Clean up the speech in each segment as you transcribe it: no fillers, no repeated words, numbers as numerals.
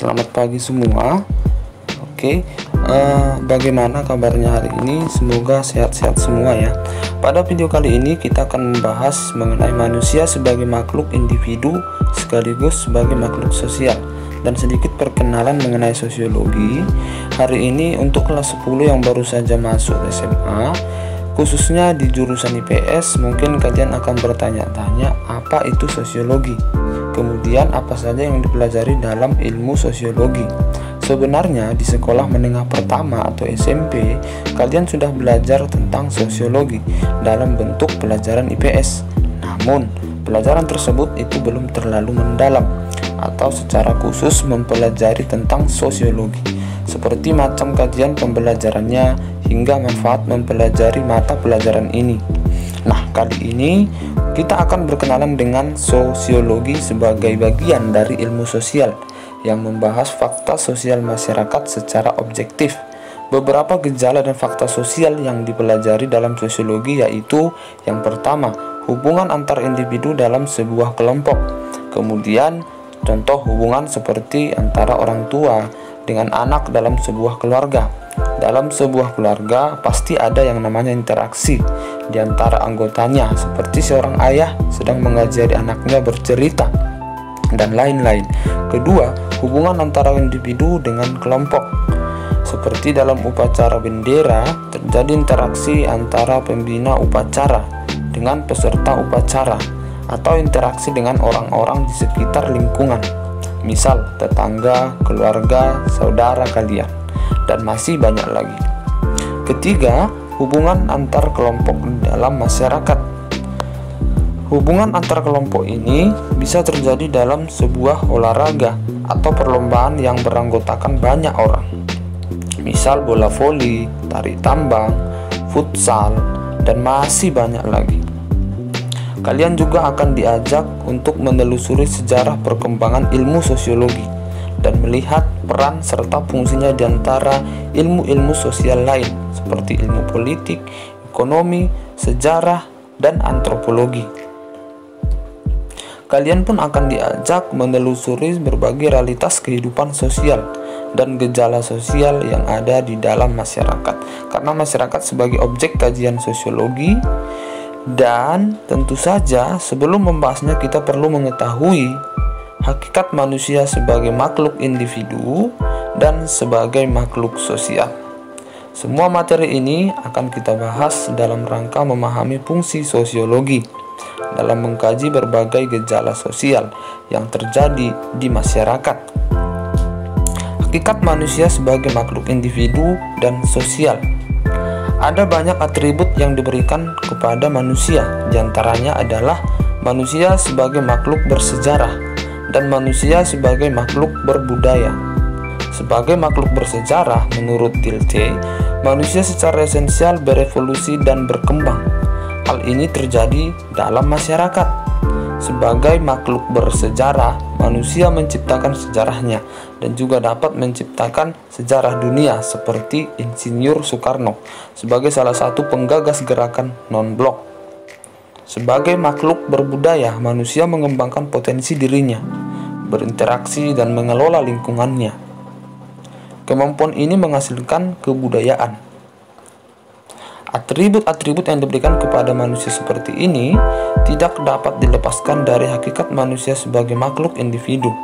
Selamat pagi semua. Oke, bagaimana kabarnya hari ini? Semoga sehat-sehat semua ya. Pada video kali ini kita akan membahas mengenai manusia sebagai makhluk individu sekaligus sebagai makhluk sosial, dan sedikit perkenalan mengenai sosiologi. Hari ini untuk kelas 10 yang baru saja masuk SMA, khususnya di jurusan IPS, mungkin kalian akan bertanya-tanya apa itu sosiologi, kemudian apa saja yang dipelajari dalam ilmu sosiologi. Sebenarnya di sekolah menengah pertama atau SMP, kalian sudah belajar tentang sosiologi dalam bentuk pelajaran IPS. Namun, pelajaran tersebut itu belum terlalu mendalam atau secara khusus mempelajari tentang sosiologi, seperti macam kajian pembelajarannya hingga manfaat mempelajari mata pelajaran ini. Nah, kali ini kita akan berkenalan dengan sosiologi sebagai bagian dari ilmu sosial yang membahas fakta sosial masyarakat secara objektif. Beberapa gejala dan fakta sosial yang dipelajari dalam sosiologi yaitu: yang pertama, hubungan antar individu dalam sebuah kelompok. Kemudian, contoh hubungan seperti antara orang tua dengan anak dalam sebuah keluarga. Dalam sebuah keluarga pasti ada yang namanya interaksi di antara anggotanya, seperti seorang ayah sedang mengajari anaknya bercerita dan lain-lain. Kedua, hubungan antara individu dengan kelompok. Seperti dalam upacara bendera, terjadi interaksi antara pembina upacara dengan peserta upacara, atau interaksi dengan orang-orang di sekitar lingkungan, misal tetangga, keluarga, saudara kalian, dan masih banyak lagi. Ketiga, hubungan antar kelompok dalam masyarakat. Hubungan antar kelompok ini bisa terjadi dalam sebuah olahraga atau perlombaan yang beranggotakan banyak orang, misal bola voli, tarik tambang, futsal, dan masih banyak lagi. Kalian juga akan diajak untuk menelusuri sejarah perkembangan ilmu sosiologi dan melihat peran serta fungsinya di antara ilmu-ilmu sosial lain seperti ilmu politik, ekonomi, sejarah, dan antropologi. Kalian pun akan diajak menelusuri berbagai realitas kehidupan sosial dan gejala sosial yang ada di dalam masyarakat, karena masyarakat sebagai objek kajian sosiologi. Dan tentu saja sebelum membahasnya kita perlu mengetahui hakikat manusia sebagai makhluk individu dan sebagai makhluk sosial. Semua materi ini akan kita bahas dalam rangka memahami fungsi sosiologi dalam mengkaji berbagai gejala sosial yang terjadi di masyarakat. Hakikat manusia sebagai makhluk individu dan sosial. Ada banyak atribut yang diberikan kepada manusia, diantaranya adalah manusia sebagai makhluk bersejarah dan manusia sebagai makhluk berbudaya. Sebagai makhluk bersejarah, menurut Tilke, manusia secara esensial berevolusi dan berkembang. Hal ini terjadi dalam masyarakat. Sebagai makhluk bersejarah, manusia menciptakan sejarahnya dan juga dapat menciptakan sejarah dunia, seperti Insinyur Soekarno sebagai salah satu penggagas gerakan non-blok. Sebagai makhluk berbudaya, manusia mengembangkan potensi dirinya, berinteraksi dan mengelola lingkungannya. Kemampuan ini menghasilkan kebudayaan. Atribut-atribut yang diberikan kepada manusia seperti ini tidak dapat dilepaskan dari hakikat manusia sebagai makhluk individu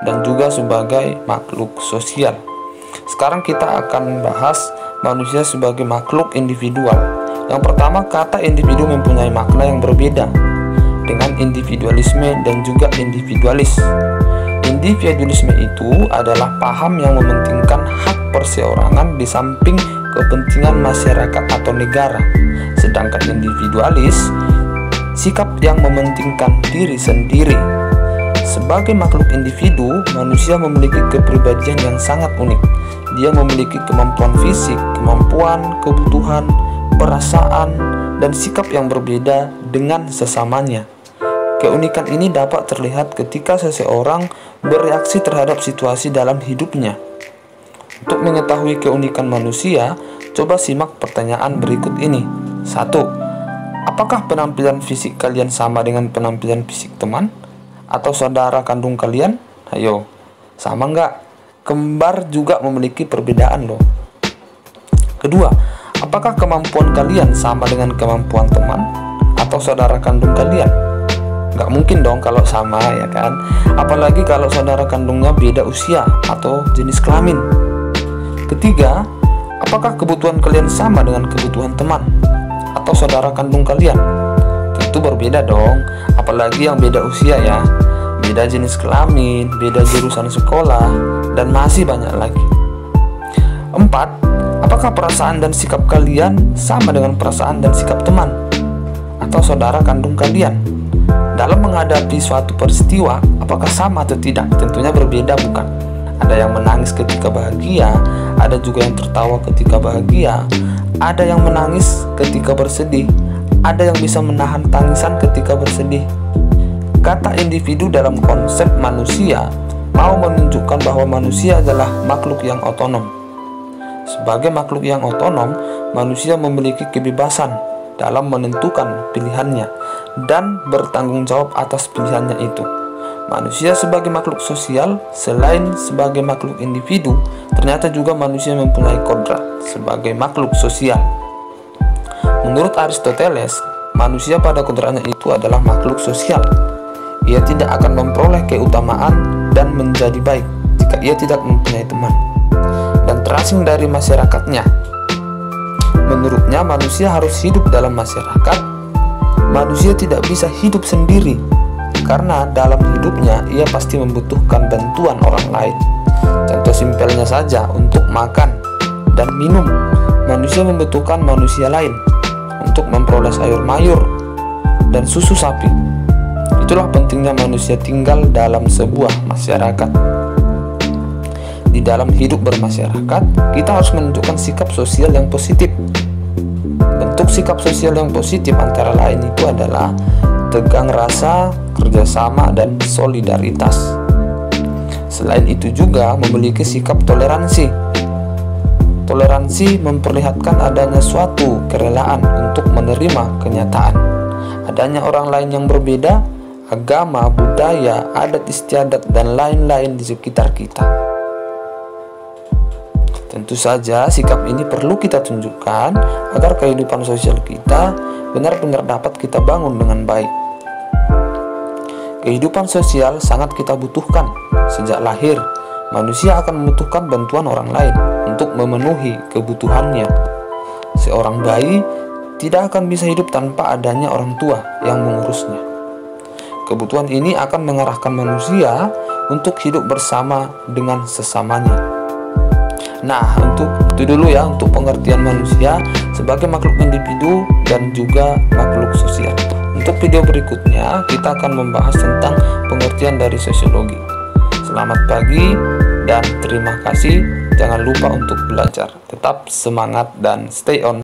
dan juga sebagai makhluk sosial. Sekarang kita akan bahas manusia sebagai makhluk individual. Yang pertama, kata individu mempunyai makna yang berbeda dengan individualisme dan juga individualis. Individualisme itu adalah paham yang mementingkan hak perseorangan di samping kepentingan masyarakat atau negara. Sedangkan individualis, sikap yang mementingkan diri sendiri. Sebagai makhluk individu, manusia memiliki kepribadian yang sangat unik. Dia memiliki kemampuan fisik, kemampuan, kebutuhan, perasaan, dan sikap yang berbeda dengan sesamanya. Keunikan ini dapat terlihat ketika seseorang bereaksi terhadap situasi dalam hidupnya. Untuk mengetahui keunikan manusia, coba simak pertanyaan berikut ini. 1. Apakah penampilan fisik kalian sama dengan penampilan fisik teman atau saudara kandung kalian? Ayo, sama nggak? kembar juga memiliki perbedaan loh. Kedua, apakah kemampuan kalian sama dengan kemampuan teman atau saudara kandung kalian? Nggak mungkin dong kalau sama, ya kan? Apalagi kalau saudara kandungnya beda usia atau jenis kelamin. Ketiga, apakah kebutuhan kalian sama dengan kebutuhan teman atau saudara kandung kalian? Tentu berbeda dong, apalagi yang beda usia ya, beda jenis kelamin, beda jurusan sekolah, dan masih banyak lagi. 4. Apakah perasaan dan sikap kalian sama dengan perasaan dan sikap teman atau saudara kandung kalian? Dalam menghadapi suatu peristiwa, apakah sama atau tidak? Tentunya berbeda, bukan? Ada yang menangis ketika bahagia, ada juga yang tertawa ketika bahagia, ada yang menangis ketika bersedih, ada yang bisa menahan tangisan ketika bersedih. Kata individu dalam konsep manusia mau menunjukkan bahwa manusia adalah makhluk yang otonom. Sebagai makhluk yang otonom, manusia memiliki kebebasan dalam menentukan pilihannya dan bertanggung jawab atas pilihannya itu. Manusia sebagai makhluk sosial, selain sebagai makhluk individu, ternyata juga manusia mempunyai kodrat sebagai makhluk sosial. Menurut Aristoteles, manusia pada kodratnya itu adalah makhluk sosial. Ia tidak akan memperoleh keutamaan dan menjadi baik jika ia tidak mempunyai teman dan terasing dari masyarakatnya. Menurutnya, manusia harus hidup dalam masyarakat. Manusia tidak bisa hidup sendiri, karena dalam hidupnya ia pasti membutuhkan bantuan orang lain. Contoh simpelnya saja, untuk makan dan minum, manusia membutuhkan manusia lain. Untuk memperoleh sayur mayur dan susu sapi. Itulah pentingnya manusia tinggal dalam sebuah masyarakat. Di dalam hidup bermasyarakat, kita harus menunjukkan sikap sosial yang positif. Bentuk sikap sosial yang positif antara lain itu adalah tegang rasa, kerjasama, dan solidaritas. Selain itu juga memiliki sikap toleransi. Toleransi memperlihatkan adanya suatu kerelaan untuk menerima kenyataan adanya orang lain yang berbeda, agama, budaya, adat istiadat, dan lain-lain di sekitar kita. Tentu saja sikap ini perlu kita tunjukkan agar kehidupan sosial kita benar-benar dapat kita bangun dengan baik. Kehidupan sosial sangat kita butuhkan. Sejak lahir, manusia akan membutuhkan bantuan orang lain untuk memenuhi kebutuhannya. Seorang bayi tidak akan bisa hidup tanpa adanya orang tua yang mengurusnya. Kebutuhan ini akan mengarahkan manusia untuk hidup bersama dengan sesamanya. Nah, untuk itu dulu ya, untuk pengertian manusia sebagai makhluk individu dan juga makhluk sosial. Untuk video berikutnya, kita akan membahas tentang pengertian dari sosiologi. Selamat pagi dan terima kasih. Jangan lupa untuk belajar. Tetap semangat dan stay on.